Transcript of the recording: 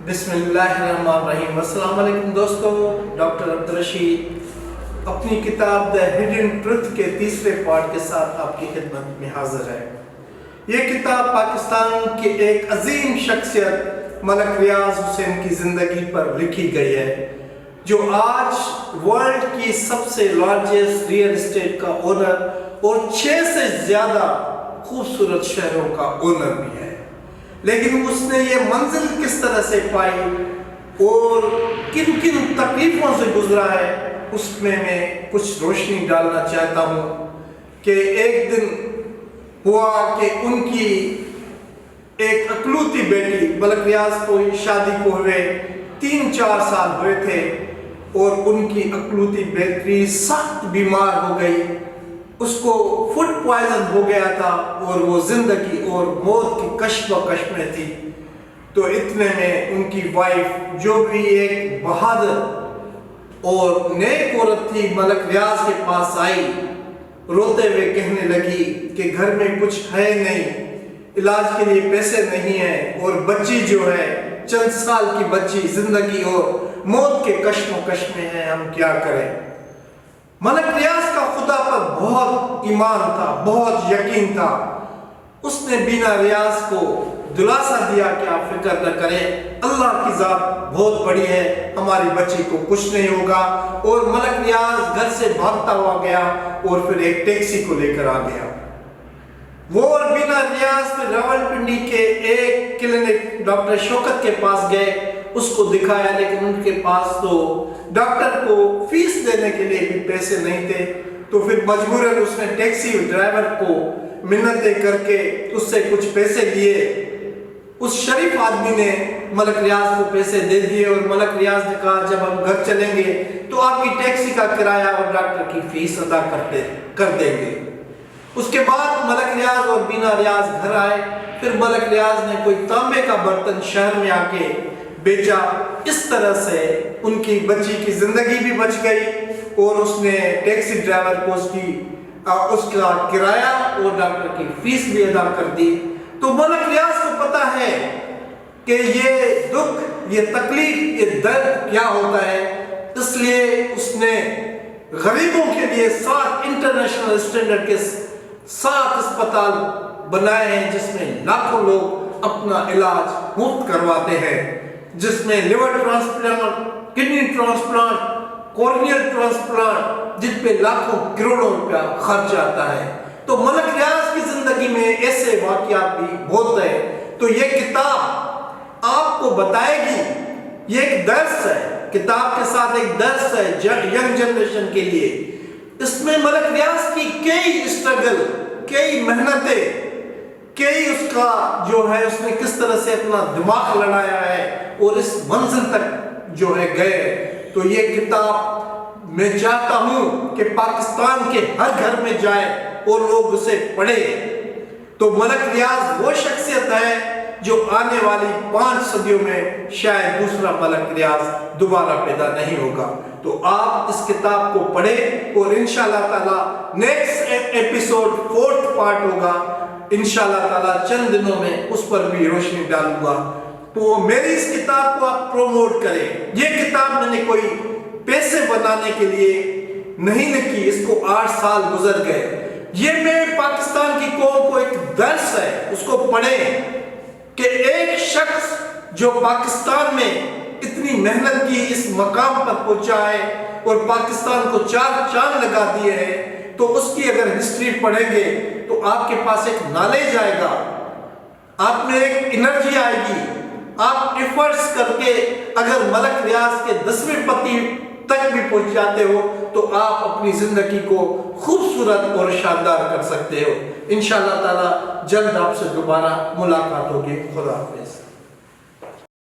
बिस्मिल्लाहिर्रहमानिर्रहीम। अस्सलाम वालेकुम दोस्तों, डॉक्टर अब्दुर्रशीद अपनी किताब द हिडन ट्रुथ के तीसरे पार्ट के साथ आपकी खिदमत में हाजिर है। ये किताब पाकिस्तान के एक अजीम शख्सियत मलक रियाज हुसैन की ज़िंदगी पर लिखी गई है, जो आज वर्ल्ड की सबसे लार्जेस्ट रियल एस्टेट का ओनर और 6 से ज़्यादा खूबसूरत शहरों का ओनर भी है। लेकिन उसने ये मंजिल किस तरह से पाई और किन किन तकलीफों से गुजरा है, उसमें मैं कुछ रोशनी डालना चाहता हूँ। कि एक दिन हुआ कि उनकी एक अकलौती बेटी मलक रियाज को शादी को हुए 3-4 साल हुए थे और उनकी अकलौती बेटी सख्त बीमार हो गई। उसको फूड पॉइजन हो गया था और वो जिंदगी और मौत की कश्मकश में थी। तो इतने में उनकी वाइफ, जो भी एक बहादुर और नेक औरत थी, मलक रियाज के पास आई, रोते हुए कहने लगी कि घर में कुछ है नहीं, इलाज के लिए पैसे नहीं है और बच्ची जो है चंद साल की बच्ची जिंदगी और मौत के कश्मकश में है, हम क्या करें। मलक रियाज का खुदा पर बहुत ईमान था, बहुत यकीन था। उसने बीना रियाज को दिलासा दिया कि आप फिक्र न करें, अल्लाह की जात बहुत बड़ी है, हमारी बच्ची को कुछ नहीं होगा। और मलक रियाज घर से भागता हुआ गया और फिर एक टैक्सी को लेकर आ गया। वो और बीना रियाज फिर रावलपिंडी के एक क्लिनिक डॉक्टर शौकत के पास गए, उसको दिखाया, लेकिन उनके पास तो डॉक्टर को फीस देने के लिए भी पैसे नहीं थे। तो फिर मजबूरन उसने टैक्सी ड्राइवर को मिन्नतें करके उससे कुछ पैसे लिए। उस शरीफ आदमी ने मलक रियाज को पैसे दे दिए और मलक रियाज ने कहा, जब हम घर चलेंगे तो आपकी टैक्सी का किराया और डॉक्टर की फीस अदा कर देंगे। उसके बाद मलक रियाज और बीना रियाज घर आए। फिर मलक रियाज ने कोई तांबे का बर्तन शहर में आके बेचा। इस तरह से उनकी बच्ची की जिंदगी भी बच गई और उसने टैक्सी ड्राइवर को उसका किराया और डॉक्टर की फीस भी अदा कर दी। तो मलक रियाज को पता है कि ये दुख, ये तकलीफ, ये दर्द क्या होता है, इसलिए उसने गरीबों के लिए 7 इंटरनेशनल स्टैंडर्ड के 7 अस्पताल बनाए हैं, जिसमें लाखों लोग अपना इलाज मुफ्त करवाते हैं, जिसमें liver transplant, kidney transplant, corneal transplant, जिस पे लाखों करोड़ों रुपया खर्च आता है। तो मलक रियाज की जिंदगी में ऐसे वाकयात भी बहुत है। तो ये किताब आपको बताएगी, ये एक दर्स है, किताब के साथ एक दर्स है यंग जनरेशन के लिए। इसमें मलक रियाज की कई स्ट्रगल, कई मेहनतें, कई उसका जो है उसने किस तरह से अपना दिमाग लड़ाया है और इस मंजिल तक जो है गए। तो ये किताब मैं चाहता हूं कि पाकिस्तान के हर घर में जाए और लोग उसे पढ़े। तो मलक रियाज वो शख्सियत है जो आने वाली 5 सदियों में शायद दूसरा मलक रियाज दोबारा पैदा नहीं होगा। तो आप इस किताब को पढ़ें और इंशाअल्लाह ताला नेक्स्ट एपिसोड 4th पार्ट होगा। इंशाअल्लाह ताला चंद दिनों में उस पर भी रोशनी डालूंगा। तो मेरी इस किताब को आप प्रोमोट करें। ये किताब मैंने कोई पैसे बनाने के लिए नहीं लिखी, इसको 8 साल गुजर गए। ये मैं पाकिस्तान की कौम को एक दर्स है, उसको पढ़ें कि एक शख्स जो पाकिस्तान में इतनी मेहनत की इस मकाम पर पहुंचा है और पाकिस्तान को 4 चांद लगा दिए हैं, तो उसकी अगर हिस्ट्री पढ़ेंगे तो आपके पास एक नॉलेज आएगा, आप में एक एनर्जी आएगी। आप एफर्ट्स करके अगर मलक रियाज के 10वें पति तक भी पहुंच जाते हो तो आप अपनी जिंदगी को खूबसूरत और शानदार कर सकते हो। इंशाअल्लाह ताला जल्द आपसे दोबारा मुलाकात होगी। खुदा हाफिज।